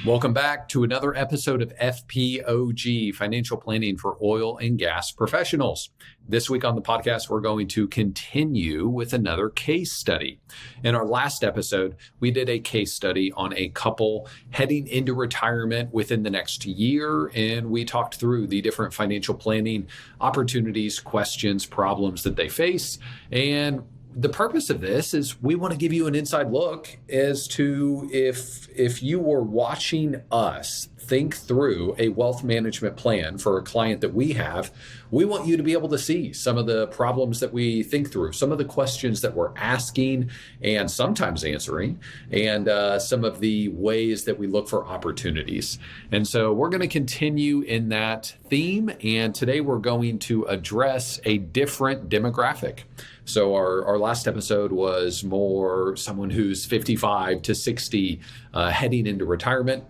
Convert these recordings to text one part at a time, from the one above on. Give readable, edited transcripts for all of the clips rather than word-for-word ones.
Welcome back to another episode of FPOG, Financial Planning for Oil and Gas Professionals. This week on the podcast, we're going to continue with another case study. In our last episode, we did a case study on a couple heading into retirement within the next year, and we talked through the different financial planning opportunities, questions, problems that they face. And the purpose of this is we want to give you an inside look as to if you were watching us think through a wealth management plan for a client that we have, we want you to be able to see some of the problems that we think through, some of the questions that we're asking and sometimes answering, and some of the ways that we look for opportunities. And so we're going to continue in that theme. And today we're going to address a different demographic. So our last episode was more someone who's 55 to 60 heading into retirement.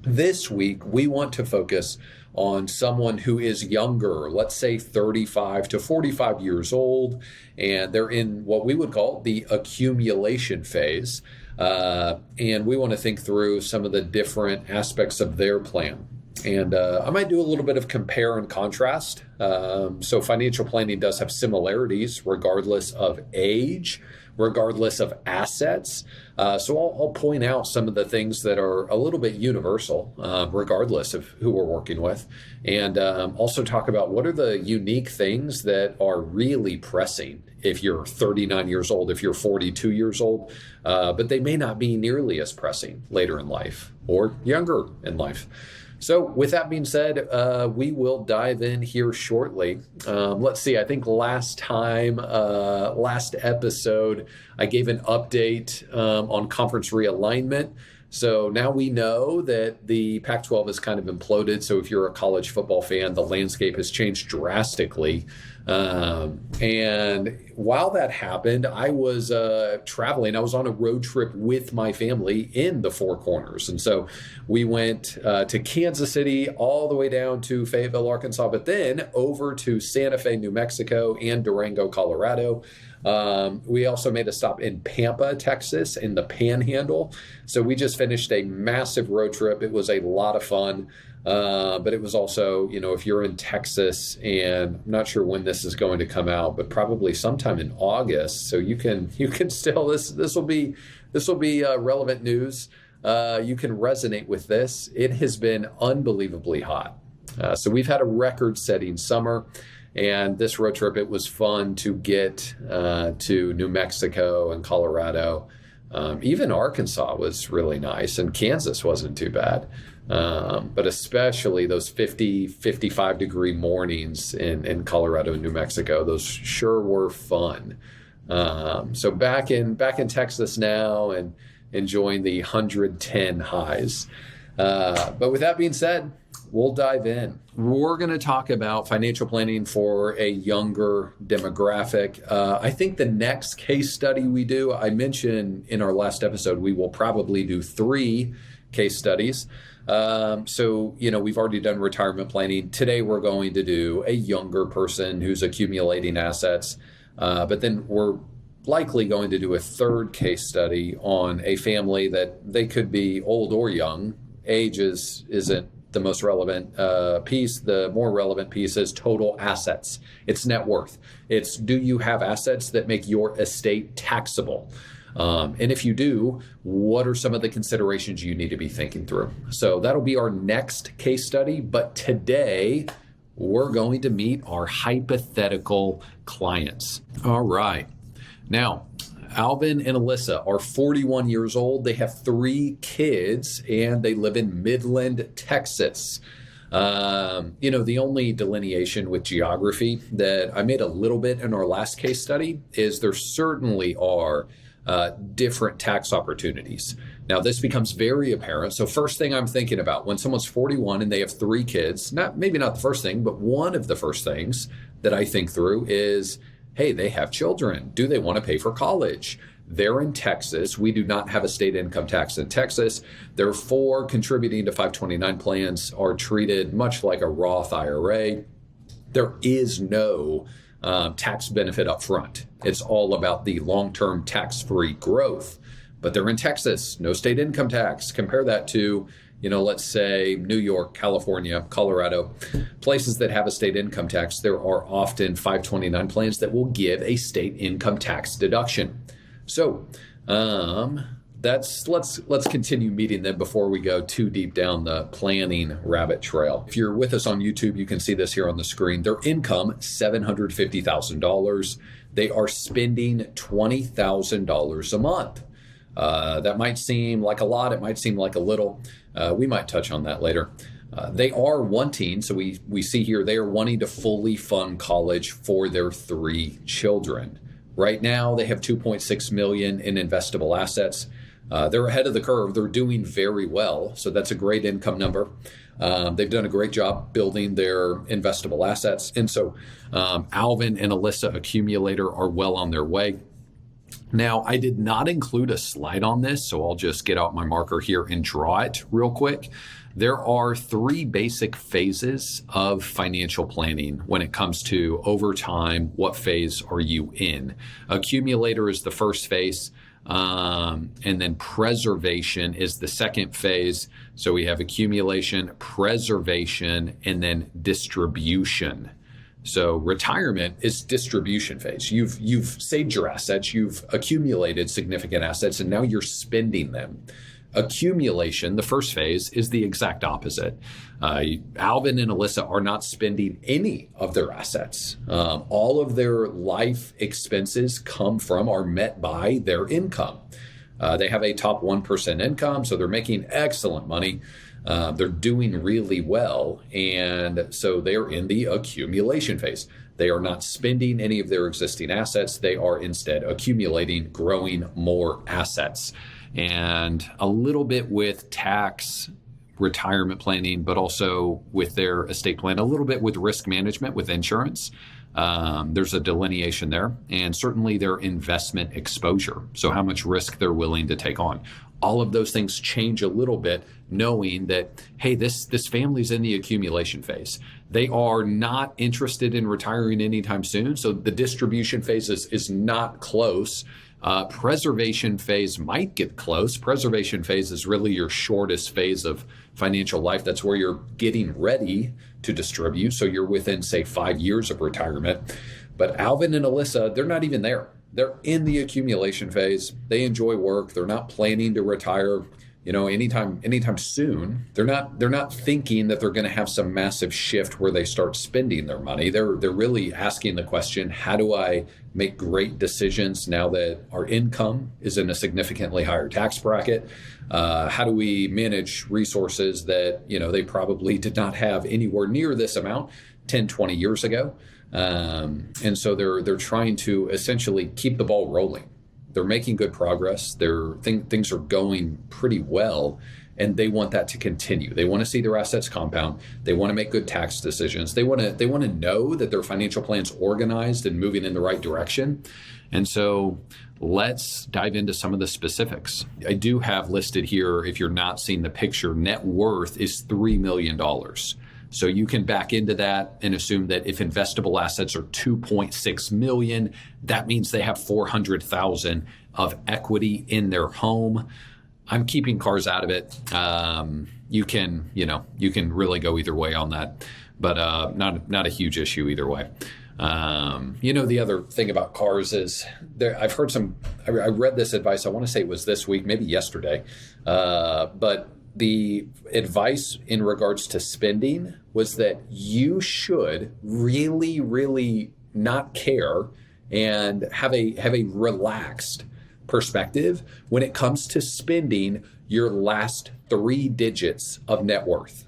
This week, we want to focus on someone who is younger, let's say 35 to 45 years old, and they're in what we would call the accumulation phase. And we want to think through some of the different aspects of their plan. And I might do a little bit of compare and contrast. So financial planning does have similarities regardless of age, regardless of assets. So I'll point out some of the things that are a little bit universal, regardless of who we're working with. And also talk about what are the unique things that are really pressing if you're 39 years old, if you're 42 years old, but they may not be nearly as pressing later in life or younger in life. So with that being said, we will dive in here shortly. Let's see, I think last episode, I gave an update on conference realignment. So now we know that the Pac-12 has kind of imploded. So if you're a college football fan, the landscape has changed drastically. And while that happened, I was traveling. I was on a road trip with my family in the Four Corners. And so we went to Kansas City all the way down to Fayetteville, Arkansas, but then over to Santa Fe, New Mexico, and Durango, Colorado. We also made a stop in Pampa, Texas, in the Panhandle. So we just finished a massive road trip. It was a lot of fun. But it was also, if you're in Texas, and I'm not sure when this is going to come out, but probably sometime in August. So you can still, this will be relevant news. You can resonate with this. It has been unbelievably hot. So we've had a record-setting summer. And this road trip, it was fun to get to New Mexico and Colorado. Even Arkansas was really nice, and Kansas wasn't too bad. But especially those 50, 55 degree mornings in Colorado and New Mexico, those sure were fun. So back in Texas now and enjoying the 110 highs. But with that being said, we'll dive in. We're going to talk about financial planning for a younger demographic. I think the next case study we do, I mentioned in our last episode, we will probably do 3 case studies. So, we've already done retirement planning. Today, we're going to do a younger person who's accumulating assets. But then we're likely going to do a 3rd case study on a family that they could be old or young. Age isn't the most relevant piece. The more relevant piece is total assets. It's net worth. It's, do you have assets that make your estate taxable? And if you do, what are some of the considerations you need to be thinking through? So that'll be our next case study. But today, we're going to meet our hypothetical clients. All right. Now, Alvin and Alyssa are 41 years old. They have 3 kids, and they live in Midland, Texas. The only delineation with geography that I made a little bit in our last case study is there certainly are different tax opportunities. Now, this becomes very apparent. So first thing I'm thinking about when someone's 41 and they have 3 kids, maybe not the first thing, but one of the first things that I think through is, hey, they have children. Do they want to pay for college? They're in Texas. We do not have a state income tax in Texas. Therefore, contributing to 529 plans are treated much like a Roth IRA. There is no tax benefit up front. It's all about the long-term tax-free growth. But they're in Texas, no state income tax. Compare that to, let's say New York, California, Colorado, places that have a state income tax, there are often 529 plans that will give a state income tax deduction. So let's continue meeting them before we go too deep down the planning rabbit trail. If you're with us on YouTube, you can see this here on the screen. Their income, $750,000. They are spending $20,000 a month. That might seem like a lot. It might seem like a little. We might touch on that later. They are wanting, so we see here, they are wanting to fully fund college for their 3 children. Right now, they have $2.6 million in investable assets. They're ahead of the curve. They're doing very well. So that's a great income number. They've done a great job building their investable assets. And so Alvin and Alyssa Accumulator are well on their way. Now, I did not include a slide on this, so I'll just get out my marker here and draw it real quick. There are 3 basic phases of financial planning when it comes to over time, what phase are you in? Accumulator is the first phase, and then preservation is the second phase. So we have accumulation, preservation, and then distribution. So retirement is distribution phase. You've saved your assets, you've accumulated significant assets, and now you're spending them. Accumulation, the first phase, is the exact opposite. Alvin and Alyssa are not spending any of their assets. All of their life expenses are met by their income. They have a top 1% income, so they're making excellent money. They're doing really well, and so they're in the accumulation phase. They are not spending any of their existing assets. They are instead accumulating, growing more assets. And a little bit with tax, retirement planning, but also with their estate plan, a little bit with risk management, with insurance. There's a delineation there, and certainly their investment exposure. So how much risk they're willing to take on. All of those things change a little bit, knowing that, hey, this family's in the accumulation phase. They are not interested in retiring anytime soon. So the distribution phase is not close. Preservation phase might get close. Preservation phase is really your shortest phase of financial life. That's where you're getting ready to distribute. So you're within, say, 5 years of retirement. But Alvin and Alyssa, they're not even there. They're in the accumulation phase. They enjoy work. They're not planning to retire, anytime soon. They're not thinking that they're going to have some massive shift where they start spending their money. They're really asking the question, how do I make great decisions now that our income is in a significantly higher tax bracket? How do we manage resources that, they probably did not have anywhere near this amount 10, 20 years ago? And so they're trying to essentially keep the ball rolling. They're making good progress. Things are going pretty well, and they want that to continue. They want to see their assets compound. They want to make good tax decisions. They want to know that their financial plan's organized and moving in the right direction. And so let's dive into some of the specifics. I do have listed here, if you're not seeing the picture, net worth is $3 million. So you can back into that and assume that if investable assets are 2.6 million, that means they have 400,000 of equity in their home. I'm keeping cars out of it. You can really go either way on that, but not a huge issue either way. The other thing about cars is I've heard I read this advice. I want to say it was this week, maybe yesterday, but the advice in regards to spending was that you should really, really not care and have a relaxed perspective when it comes to spending your last 3 digits of net worth.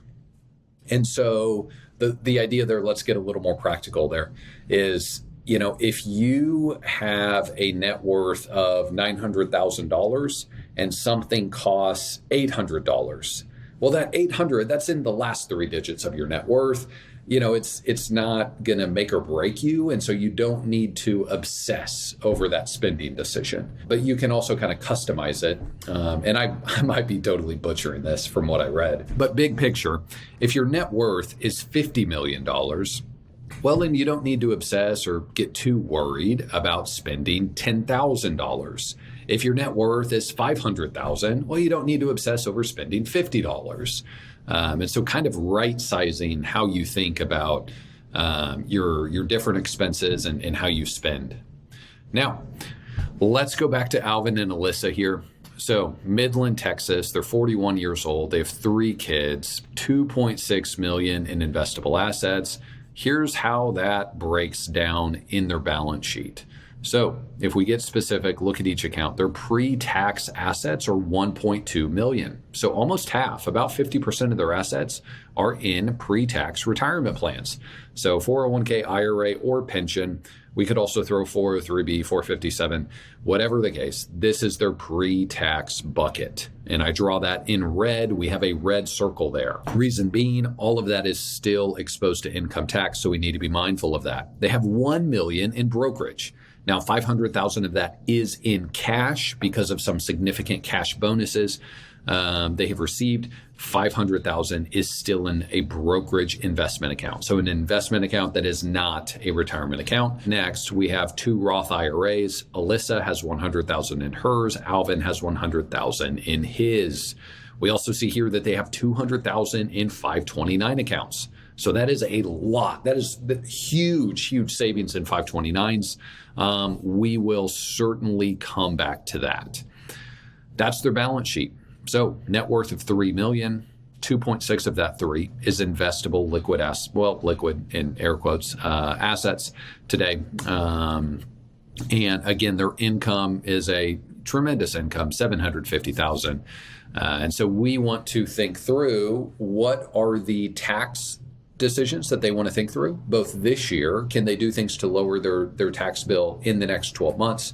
And so the idea there, let's get a little more practical there, is, if you have a net worth of $900,000 and something costs $800, well, that $800, that's in the last 3 digits of your net worth. It's not going to make or break you. And so you don't need to obsess over that spending decision. But you can also kind of customize it. And I might be totally butchering this from what I read. But big picture, if your net worth is $50 million, Well, then you don't need to obsess or get too worried about spending $10,000. If your net worth is $500,000, well, you don't need to obsess over spending $50. And so kind of right sizing how you think about your different expenses and how you spend. Now, let's go back to Alvin and Alyssa here. So Midland, Texas, they're 41 years old. They have 3 kids, 2.6 million in investable assets. Here's how that breaks down in their balance sheet. So if we get specific, look at each account. Their pre-tax assets are 1.2 million. So almost half, about 50% of their assets are in pre-tax retirement plans. So 401k, IRA, or pension. We could also throw 403b, 457, whatever the case. This is their pre-tax bucket. And I draw that in red. We have a red circle there. Reason being, all of that is still exposed to income tax, so we need to be mindful of that. They have 1 million in brokerage. Now, 500,000 of that is in cash because of some significant cash bonuses they have received. 500,000 is still in a brokerage investment account. So an investment account that is not a retirement account. Next, we have 2 Roth IRAs. Alyssa has 100,000 in hers. Alvin has 100,000 in his. We also see here that they have 200,000 in 529 accounts. So that is a lot. That is the huge savings in 529s. We will certainly come back to that. That's their balance sheet. So net worth of 3 million, 2.6 of that 3 is investable liquid liquid in air quotes, assets today. And again, their income is a tremendous income, 750,000. And so we want to think through what are the tax decisions that they want to think through, both this year. Can they do things to lower their tax bill in the next 12 months?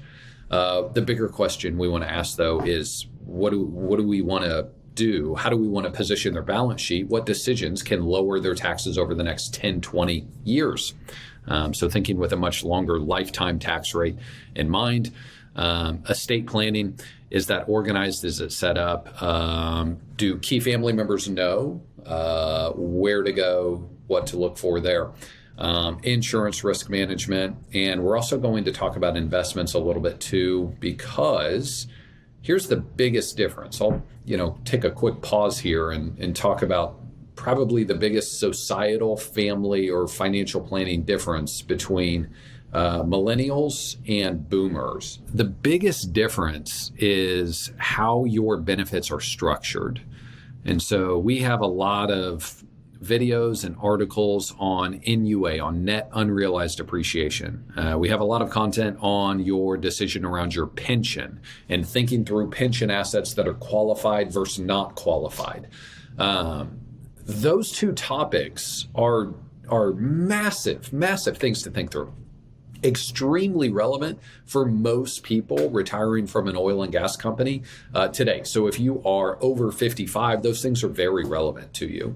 The bigger question we want to ask, though, is what do we want to do? How do we want to position their balance sheet? What decisions can lower their taxes over the next 10, 20 years? So thinking with a much longer lifetime tax rate in mind. Estate planning, is that organized? Is it set up? Do key family members know where to go, what to look for there? Insurance risk management. And we're also going to talk about investments a little bit too, because here's the biggest difference. I'll take a quick pause here and talk about probably the biggest societal, family, or financial planning difference between millennials and boomers. The biggest difference is how your benefits are structured. And so we have a lot of videos and articles on NUA, on net unrealized appreciation. We have a lot of content on your decision around your pension and thinking through pension assets that are qualified versus not qualified. Those 2 topics are massive things to think through. Extremely relevant for most people retiring from an oil and gas company today. So if you are over 55, those things are very relevant to you.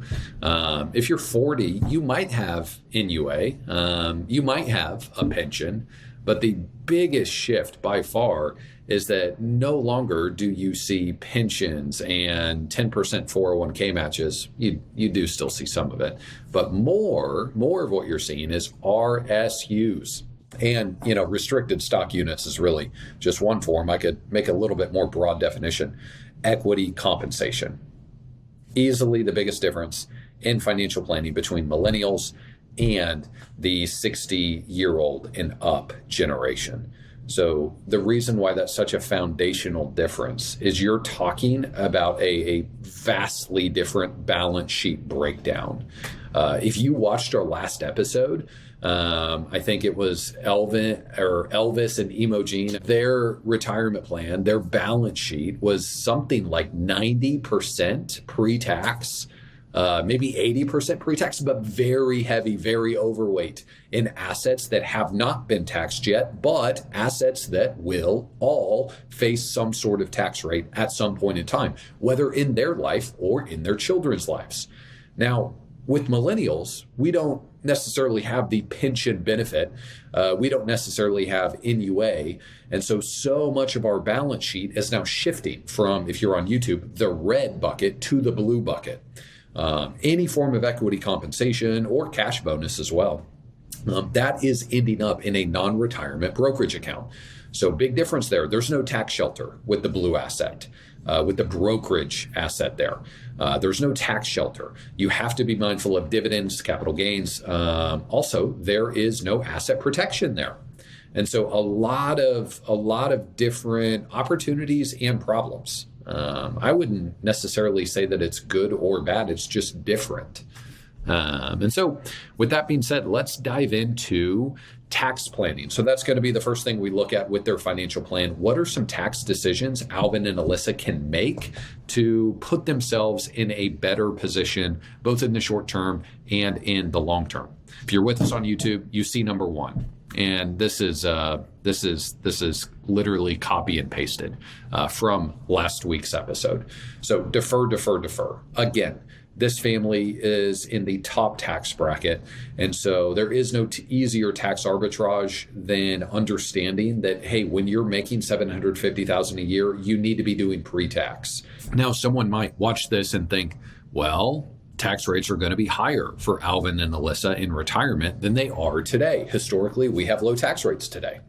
If you're 40, you might have NUA, you might have a pension, but the biggest shift by far is that no longer do you see pensions and 10% 401k matches. You do still see some of it, but more of what you're seeing is RSUs. And, restricted stock units is really just one form. I could make a little bit more broad definition. Equity compensation. Easily the biggest difference in financial planning between millennials and the 60-year-old and up generation. So the reason why that's such a foundational difference is you're talking about a vastly different balance sheet breakdown. If you watched our last episode, I think it was Elvis and Imogen, their retirement plan, their balance sheet was something like 90% pre-tax, maybe 80% pre-tax, but very heavy, very overweight in assets that have not been taxed yet, but assets that will all face some sort of tax rate at some point in time, whether in their life or in their children's lives. Now, with millennials, we don't necessarily have the pension benefit. We don't necessarily have NUA. And so much of our balance sheet is now shifting from, if you're on YouTube, the red bucket to the blue bucket. Any form of equity compensation or cash bonus as well that is ending up in a non-retirement brokerage account. So big difference there. There's no tax shelter with the blue asset, with the brokerage asset there. There's no tax shelter. You have to be mindful of dividends, capital gains. Also, there is no asset protection there. And so a lot of different opportunities and problems. I wouldn't necessarily say that it's good or bad. It's just different. And so with that being said, let's dive into tax planning. So that's going to be the first thing we look at with their financial plan. What are some tax decisions Alvin and Alyssa can make to put themselves in a better position, both in the short term and in the long term? If you're with us on YouTube, you see number one. And this is literally copy and pasted from last week's episode. So defer. Again, this family is in the top tax bracket. And so there is no easier tax arbitrage than understanding that, hey, when you're making $750,000 a year, you need to be doing pre-tax. Now, someone might watch this and think, well, tax rates are going to be higher for Alvin and Alyssa in retirement than they are today. Historically, we have low tax rates today.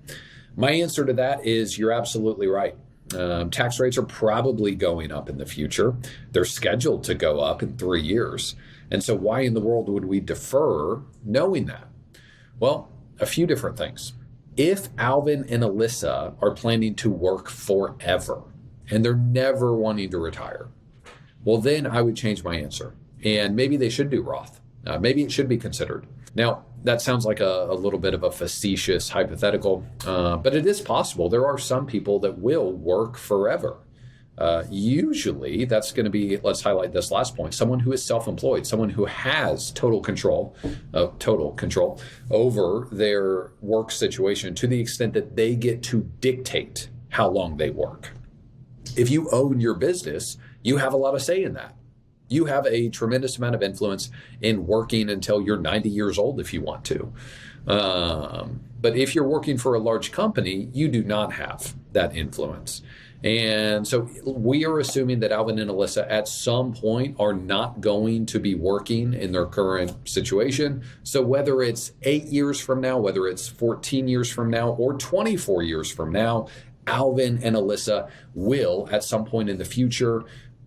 My answer to that is you're absolutely right. Tax rates are probably going up in the future. They're scheduled to go up in 3 years. And so why in the world would we defer knowing that? Well, a few different things. If Alvin and Alyssa are planning to work forever and they're never wanting to retire, well, then I would change my answer. And maybe they should do Roth. Maybe it should be considered. Now, that sounds like a little bit of a facetious hypothetical, but it is possible. There are some people that will work forever. Usually, that's going to be, let's highlight this last point, someone who is self-employed, someone who has total control over their work situation to the extent that they get to dictate how long they work. If you own your business, you have a lot of say in that. You have a tremendous amount of influence in working until you're 90 years old if you want to. But if you're working for a large company, you do not have that influence. And so we are assuming that Alvin and Alyssa at some point are not going to be working in their current situation. So whether it's 8 years from now, whether it's 14 years from now, or 24 years from now, Alvin and Alyssa will at some point in the future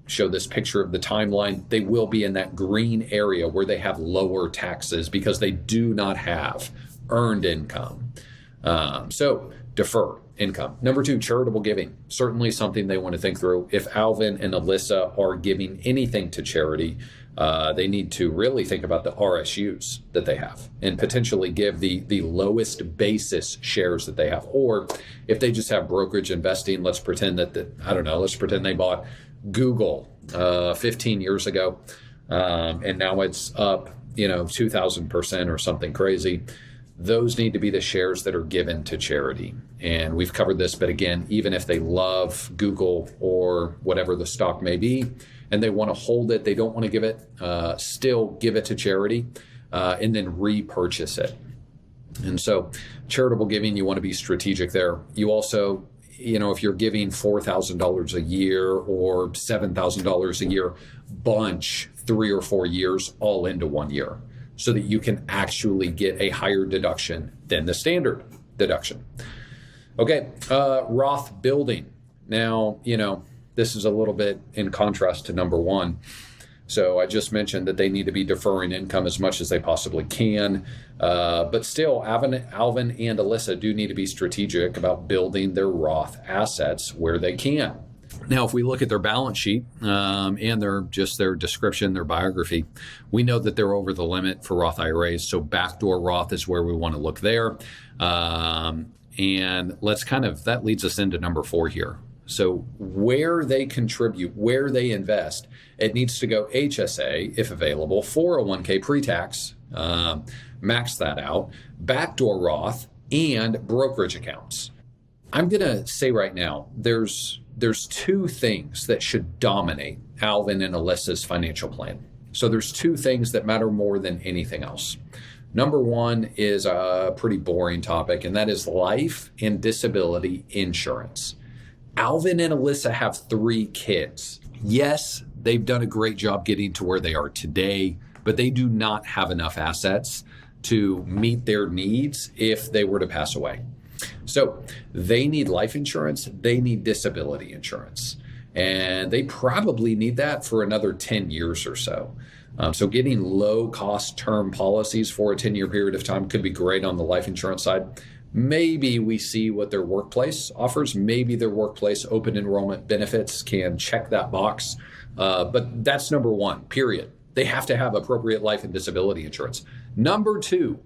show this picture of the timeline. They will be in that green area where they have lower taxes because they do not have earned income. So defer income. Number two, charitable giving. Certainly something they want to think through. If Alvin and Alyssa are giving anything to charity, they need to really think about the RSUs that they have and potentially give the lowest basis shares that they have. Or if they just have brokerage investing, let's pretend let's pretend they bought Google 15 years ago, and now it's up, 2,000% or something crazy. Those need to be the shares that are given to charity. And we've covered this, but again, even if they love Google or whatever the stock may be, and they want to hold it, they don't want to give it, still give it to charity, and then repurchase it. And so charitable giving, you want to be strategic there. You also, if you're giving $4,000 a year or $7,000 a year, bunch 3 or 4 years all into 1 year so that you can actually get a higher deduction than the standard deduction. Okay, Roth building. Now, this is a little bit in contrast to number one. So I just mentioned that they need to be deferring income as much as they possibly can. But still, Alvin and Alyssa do need to be strategic about building their Roth assets where they can. Now, if we look at their balance sheet and their description, their biography, we know that they're over the limit for Roth IRAs. So backdoor Roth is where we want to look there. And that leads us into number 4 here. So where they contribute, where they invest, it needs to go HSA, if available, 401k pre-tax, max that out, backdoor Roth, and brokerage accounts. I'm going to say right now, there's 2 things that should dominate Alvin and Alyssa's financial plan. So there's 2 things that matter more than anything else. Number 1 is a pretty boring topic, and that is life and disability insurance. Alvin and Alyssa have 3 kids. Yes, they've done a great job getting to where they are today, but they do not have enough assets to meet their needs if they were to pass away. So they need life insurance, they need disability insurance, and they probably need that for another 10 years or so. So getting low cost term policies for a 10-year period of time could be great on the life insurance side. Maybe we see what their workplace offers. Maybe their workplace open enrollment benefits can check that box. But that's number one, period. They have to have appropriate life and disability insurance. Number two,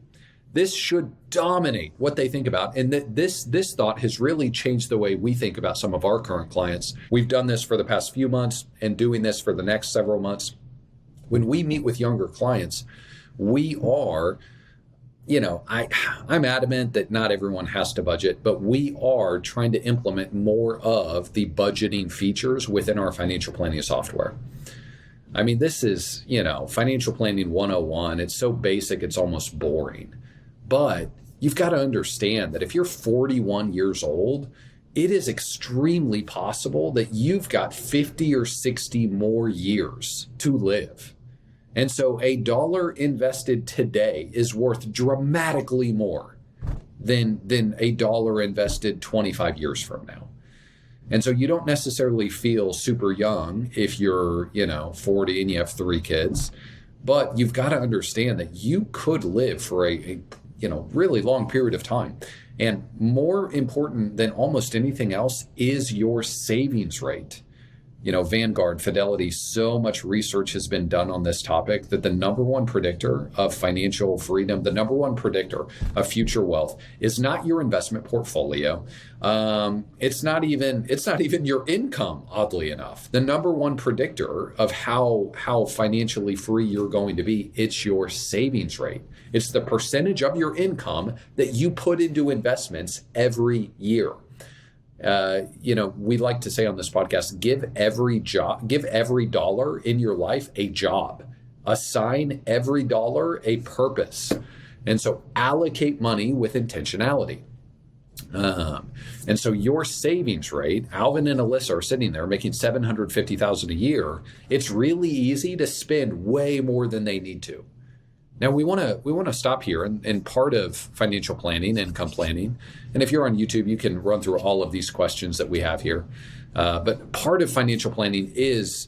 this should dominate what they think about. And this thought has really changed the way we think about some of our current clients. We've done this for the past few months and doing this for the next several months. When we meet with younger clients, we are, I'm adamant that not everyone has to budget, but we are trying to implement more of the budgeting features within our financial planning software. I mean, this is, financial planning 101. It's so basic, it's almost boring. But you've got to understand that if you're 41 years old, it is extremely possible that you've got 50 or 60 more years to live. And so a dollar invested today is worth dramatically more than a dollar invested 25 years from now. And so you don't necessarily feel super young if you're, 40 and you have 3 kids, but you've got to understand that you could live for a really long period of time. And more important than almost anything else is your savings rate. Vanguard, Fidelity, so much research has been done on this topic that the number one predictor of financial freedom, the number one predictor of future wealth is not your investment portfolio. It's not even your income, oddly enough. The number one predictor of how financially free you're going to be, it's your savings rate. It's the percentage of your income that you put into investments every year. We like to say on this podcast, give every dollar in your life a job, assign every dollar a purpose. And so allocate money with intentionality. And so your savings rate, Alvin and Alyssa are sitting there making $750,000 a year. It's really easy to spend way more than they need to. Now we want to stop here, and part of financial planning, income planning, and if you're on YouTube, you can run through all of these questions that we have here. But part of financial planning is,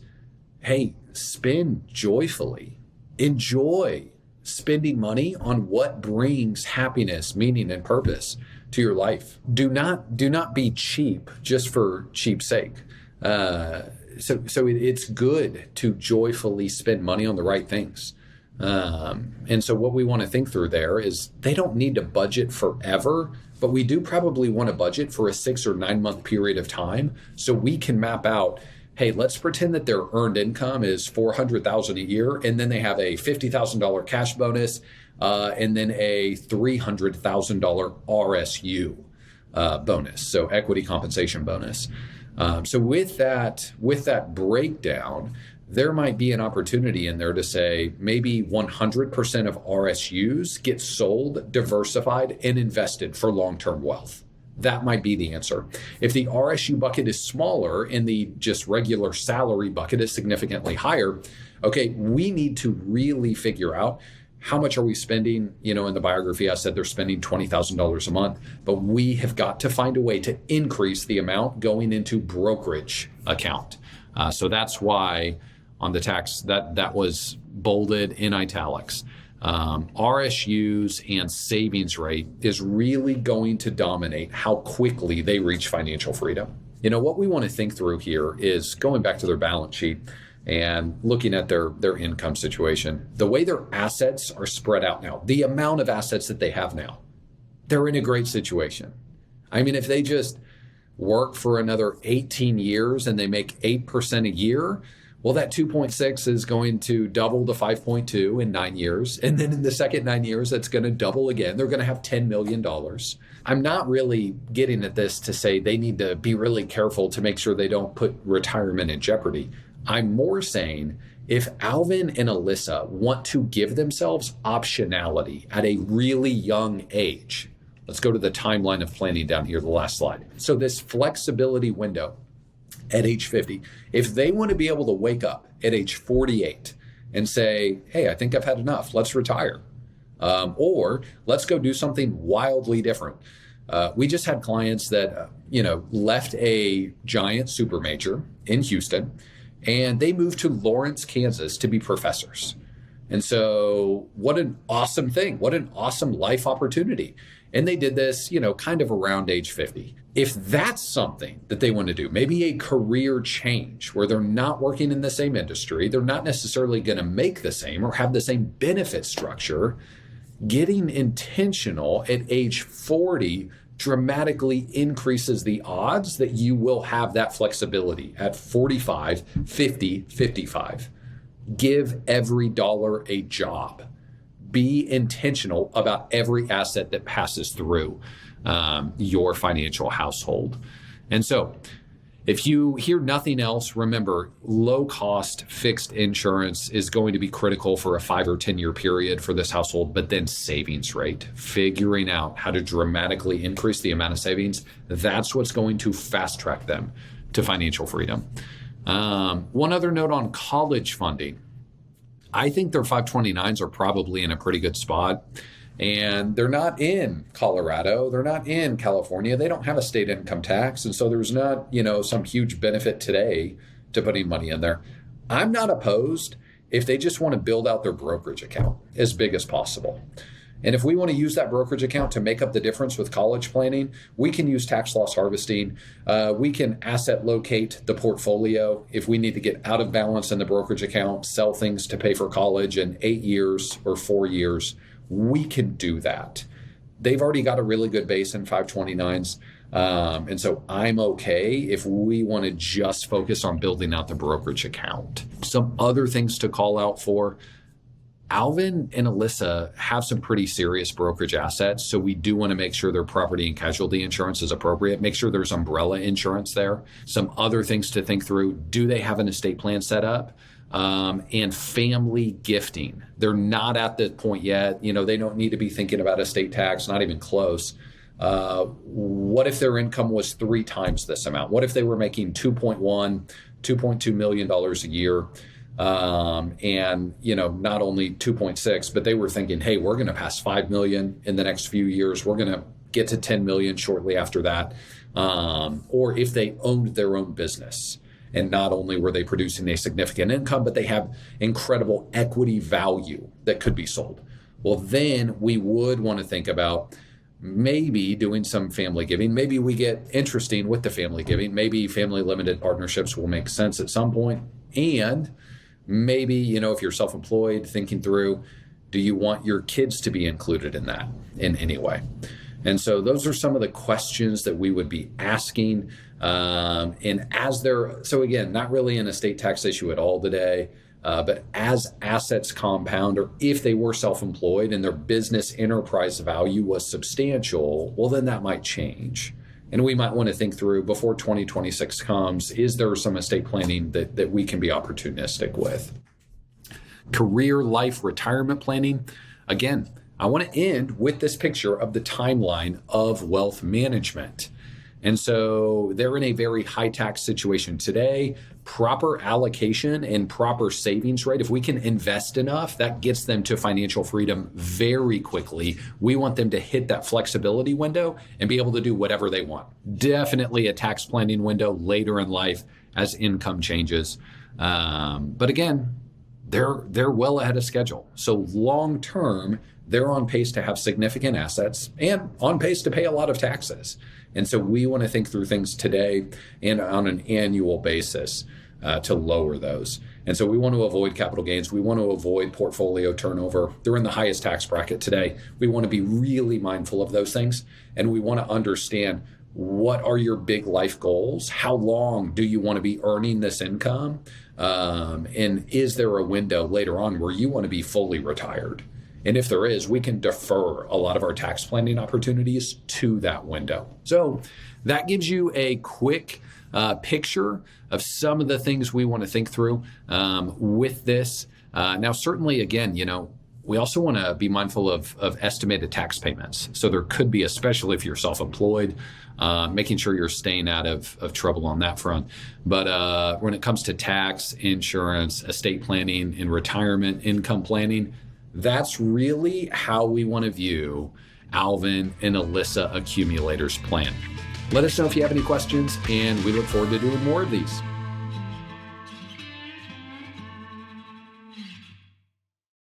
hey, spend joyfully. Enjoy spending money on what brings happiness, meaning, and purpose to your life. Do not be cheap just for cheap's sake. So it's good to joyfully spend money on the right things. And so what we want to think through there is they don't need to budget forever, but we do probably want to budget for a 6 or 9 month period of time so we can map out, hey, let's pretend that their earned income is $400,000 a year, and then they have a $50,000 cash bonus, and then a $300,000 RSU bonus, so equity compensation bonus. So with that breakdown, there might be an opportunity in there to say maybe 100% of RSUs get sold, diversified, and invested for long-term wealth. That might be the answer. If the RSU bucket is smaller and the just regular salary bucket is significantly higher, okay, we need to really figure out how much are we spending. In the biography, I said they're spending $20,000 a month, but we have got to find a way to increase the amount going into brokerage account. So that's why on the tax, that was bolded in italics. RSUs and savings rate is really going to dominate how quickly they reach financial freedom. What we want to think through here is going back to their balance sheet and looking at their income situation. The way their assets are spread out now, the amount of assets that they have now, they're in a great situation. I mean, if they just work for another 18 years and they make 8% a year, well, that 2.6 is going to double to 5.2 in 9 years. And then in the second 9 years, it's going to double again. They're going to have $10 million. I'm not really getting at this to say they need to be really careful to make sure they don't put retirement in jeopardy. I'm more saying if Alvin and Alyssa want to give themselves optionality at a really young age, let's go to the timeline of planning down here, the last slide. So this flexibility window at age 50, if they want to be able to wake up at age 48 and say, hey, I think I've had enough, let's retire. Or let's go do something wildly different. We just had clients that, left a giant super major in Houston, and they moved to Lawrence, Kansas to be professors. And so what an awesome thing. What an awesome life opportunity. And they did this, kind of around age 50. If that's something that they want to do, maybe a career change where they're not working in the same industry, they're not necessarily going to make the same or have the same benefit structure, getting intentional at age 40 dramatically increases the odds that you will have that flexibility at 45, 50, 55. Give every dollar a job. Be intentional about every asset that passes through your financial household. And so if you hear nothing else, remember, low-cost fixed insurance is going to be critical for a 5 or 10-year period for this household, but then savings rate, figuring out how to dramatically increase the amount of savings, that's what's going to fast-track them to financial freedom. One other note on college funding. I think their 529s are probably in a pretty good spot. And they're not in Colorado. They're not in California. They don't have a state income tax. And so there's not, some huge benefit today to putting money in there. I'm not opposed if they just want to build out their brokerage account as big as possible. And if we want to use that brokerage account to make up the difference with college planning, we can use tax loss harvesting. We can asset locate the portfolio if we need to get out of balance in the brokerage account, sell things to pay for college in 8 years or 4 years. We can do that. They've already got a really good base in 529s. And so I'm okay if we want to just focus on building out the brokerage account. Some other things to call out for. Alvin and Alyssa have some pretty serious brokerage assets, so we do want to make sure their property and casualty insurance is appropriate. Make sure there's umbrella insurance there. Some other things to think through. Do they have an estate plan set up? And family gifting. They're not at the point yet. They don't need to be thinking about estate tax, not even close. What if their income was 3 times this amount? What if they were making $2.2 million a year? And not only 2.6, but they were thinking, hey, we're going to pass 5 million in the next few years. We're going to get to 10 million shortly after that. Or if they owned their own business and not only were they producing a significant income, but they have incredible equity value that could be sold. Well, then we would want to think about maybe doing some family giving. Maybe we get interesting with the family giving. Maybe family limited partnerships will make sense at some point. And maybe, if you're self-employed, thinking through, do you want your kids to be included in that in any way? And so those are some of the questions that we would be asking. So again, not really an estate tax issue at all today, but as assets compound, or if they were self-employed and their business enterprise value was substantial, well, then that might change. And we might want to think through before 2026 comes, is there some estate planning that we can be opportunistic with? Career, life, retirement planning. Again, I want to end with this picture of the timeline of wealth management. And so they're in a very high tax situation today. Proper allocation and proper savings rate. If we can invest enough, that gets them to financial freedom very quickly. We want them to hit that flexibility window and be able to do whatever they want. Definitely a tax planning window later in life as income changes. But again, they're well ahead of schedule. So long term, they're on pace to have significant assets and on pace to pay a lot of taxes. And so we want to think through things today and on an annual basis to lower those. And so we want to avoid capital gains. We want to avoid portfolio turnover. They're in the highest tax bracket today. We want to be really mindful of those things. And we want to understand, what are your big life goals? How long do you want to be earning this income? And is there a window later on where you want to be fully retired? And if there is, we can defer a lot of our tax planning opportunities to that window. So that gives you a quick picture of some of the things we want to think through with this. Now, certainly, again, we also want to be mindful of estimated tax payments. So there could be, especially if you're self-employed, making sure you're staying out of trouble on that front. But when it comes to tax, insurance, estate planning, and retirement income planning, That's really how we want to view Alvin and Alyssa Accumulator's plan. Let us know if you have any questions, and we look forward to doing more of these.